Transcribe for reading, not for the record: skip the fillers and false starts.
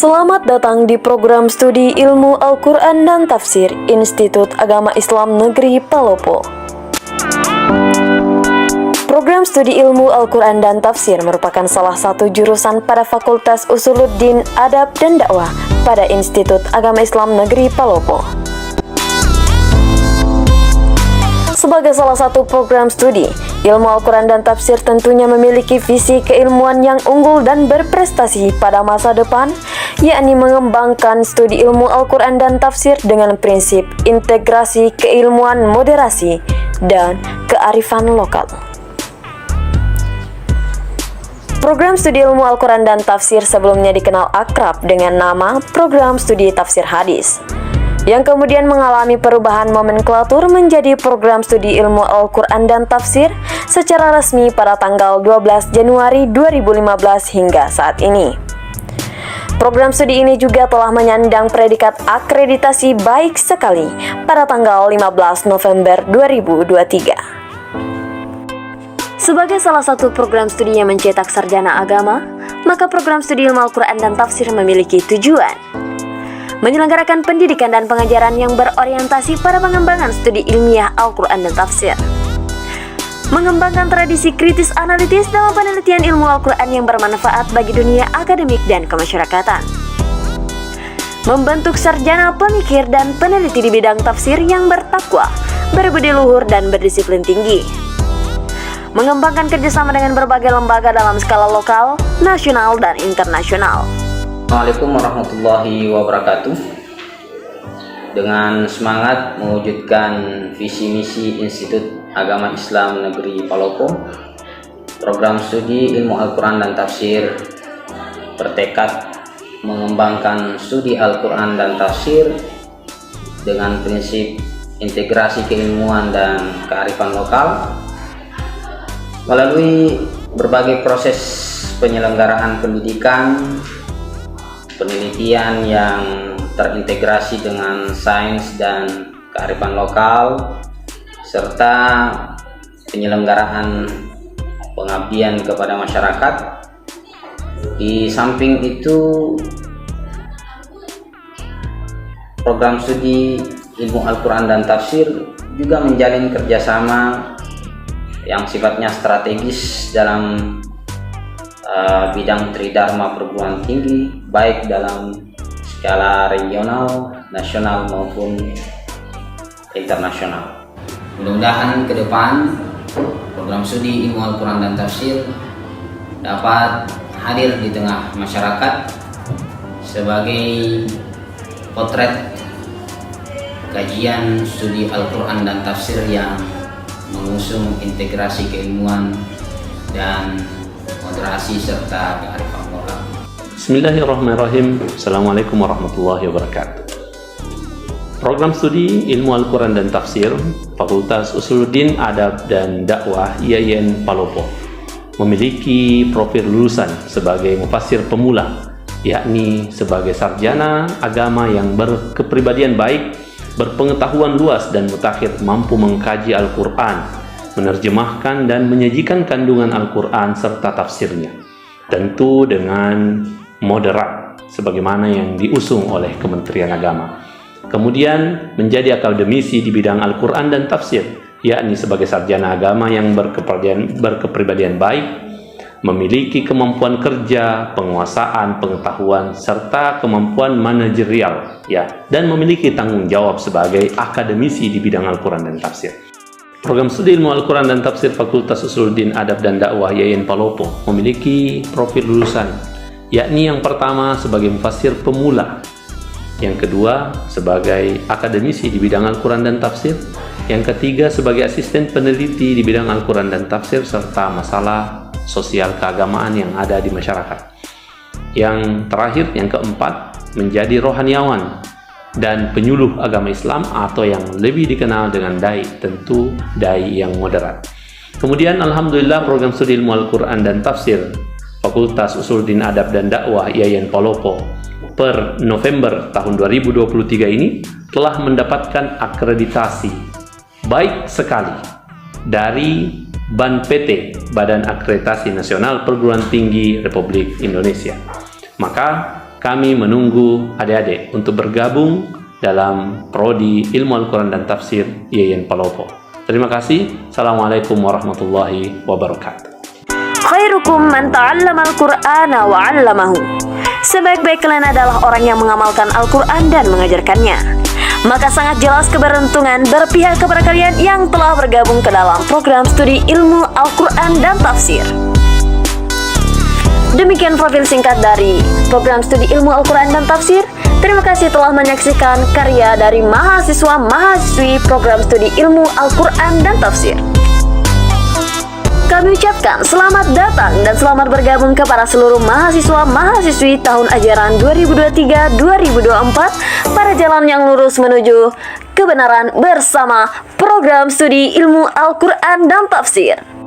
Selamat datang di program studi Ilmu Al-Quran dan Tafsir Institut Agama Islam Negeri Palopo. Program studi Ilmu Al-Quran dan Tafsir merupakan salah satu jurusan pada Fakultas Usuluddin Adab dan Dakwah pada Institut Agama Islam Negeri Palopo. Sebagai salah satu program studi, Ilmu Al-Quran dan Tafsir tentunya memiliki visi keilmuan yang unggul dan berprestasi pada masa depan, yakni mengembangkan studi ilmu Al-Quran dan Tafsir dengan prinsip integrasi keilmuan moderasi dan kearifan lokal. Program studi ilmu Al-Quran dan Tafsir sebelumnya dikenal akrab dengan nama Program Studi Tafsir Hadis, yang kemudian mengalami perubahan nomenklatur menjadi Program Studi Ilmu Al-Quran dan Tafsir secara resmi pada tanggal 12 Januari 2015 hingga saat ini. Program studi ini juga telah menyandang predikat akreditasi baik sekali pada tanggal 15 November 2023. Sebagai salah satu program studi yang mencetak sarjana agama, maka Program Studi Ilmu Al-Quran dan Tafsir memiliki tujuan menyelenggarakan pendidikan dan pengajaran yang berorientasi pada pengembangan studi ilmiah Al-Quran dan Tafsir, mengembangkan tradisi kritis analitis dalam penelitian ilmu Al-Quran yang bermanfaat bagi dunia akademik dan kemasyarakatan, membentuk sarjana pemikir dan peneliti di bidang tafsir yang bertakwa, berbudi luhur dan berdisiplin tinggi, mengembangkan kerjasama dengan berbagai lembaga dalam skala lokal, nasional, dan internasional. Assalamualaikum warahmatullahi wabarakatuh. Dengan semangat mewujudkan visi misi Institut Agama Islam Negeri Palopo, Program Studi Ilmu Al-Quran dan Tafsir bertekad mengembangkan studi Al-Quran dan Tafsir dengan prinsip integrasi keilmuan dan kearifan lokal melalui berbagai proses penyelenggaraan pendidikan, penelitian yang terintegrasi dengan sains dan kearifan lokal, serta penyelenggaraan pengabdian kepada masyarakat. Di samping itu, Program Studi Ilmu Al-Quran dan Tafsir juga menjalin kerjasama yang sifatnya strategis dalam bidang tridharma perguruan tinggi, baik dalam skala regional, nasional maupun internasional. Mudah-mudahan ke depan Program Studi Ilmu Al-Quran dan Tafsir dapat hadir di tengah masyarakat sebagai potret kajian studi Al-Quran dan Tafsir yang mengusung integrasi keilmuan dan moderasi serta kearifan lokal. Bismillahirrahmanirrahim. Assalamualaikum warahmatullahi wabarakatuh. Program studi Ilmu Al-Quran dan Tafsir Fakultas Usuluddin Adab dan Dakwah IAIN Palopo memiliki profil lulusan sebagai mufassir pemula, yakni sebagai sarjana agama yang berkepribadian baik, berpengetahuan luas dan mutakhir, mampu mengkaji Al-Quran, menerjemahkan dan menyajikan kandungan Al-Quran serta tafsirnya, tentu dengan moderat sebagaimana yang diusung oleh Kementerian Agama. Kemudian menjadi akademisi di bidang Al-Quran dan Tafsir, yakni sebagai sarjana agama yang berkepribadian baik, memiliki kemampuan kerja, penguasaan, pengetahuan, serta kemampuan manajerial, dan memiliki tanggung jawab sebagai akademisi di bidang Al-Quran dan Tafsir. Program Studi Ilmu Al-Quran dan Tafsir Fakultas Usuluddin Adab dan Dakwah IAIN Palopo memiliki profil lulusan, yakni yang pertama sebagai mufassir pemula, yang kedua sebagai akademisi di bidang Al-Quran dan Tafsir, yang ketiga sebagai asisten peneliti di bidang Al-Quran dan Tafsir serta masalah sosial keagamaan yang ada di masyarakat. Yang terakhir, yang keempat, menjadi rohaniawan dan penyuluh agama Islam atau yang lebih dikenal dengan dai, tentu dai yang moderat. Kemudian alhamdulillah Program Studi Ilmu Al-Quran dan Tafsir Fakultas Usuluddin Adab dan Dakwah IAIN Palopo per November tahun 2023 ini telah mendapatkan akreditasi baik sekali dari BAN PT, Badan Akreditasi Nasional Perguruan Tinggi Republik Indonesia. Maka kami menunggu adik-adik untuk bergabung dalam Prodi Ilmu Al-Quran dan Tafsir IAIN Palopo. Terima kasih. Assalamualaikum warahmatullahi wabarakatuh. Khairukum man ta'allama al-Qur'ana wa 'allamahu. Sebaik-baik kalian adalah orang yang mengamalkan Al-Quran dan mengajarkannya. Maka sangat jelas keberuntungan berpihak kepada kalian yang telah bergabung ke dalam program studi ilmu Al-Quran dan Tafsir. Demikian profil singkat dari program studi ilmu Al-Quran dan Tafsir. Terima kasih telah menyaksikan karya dari mahasiswa-mahasiswi program studi ilmu Al-Quran dan Tafsir. Kami ucapkan selamat datang dan selamat bergabung kepada seluruh mahasiswa-mahasiswi tahun ajaran 2023-2024 pada jalan yang lurus menuju kebenaran bersama program studi ilmu Al-Quran dan Tafsir.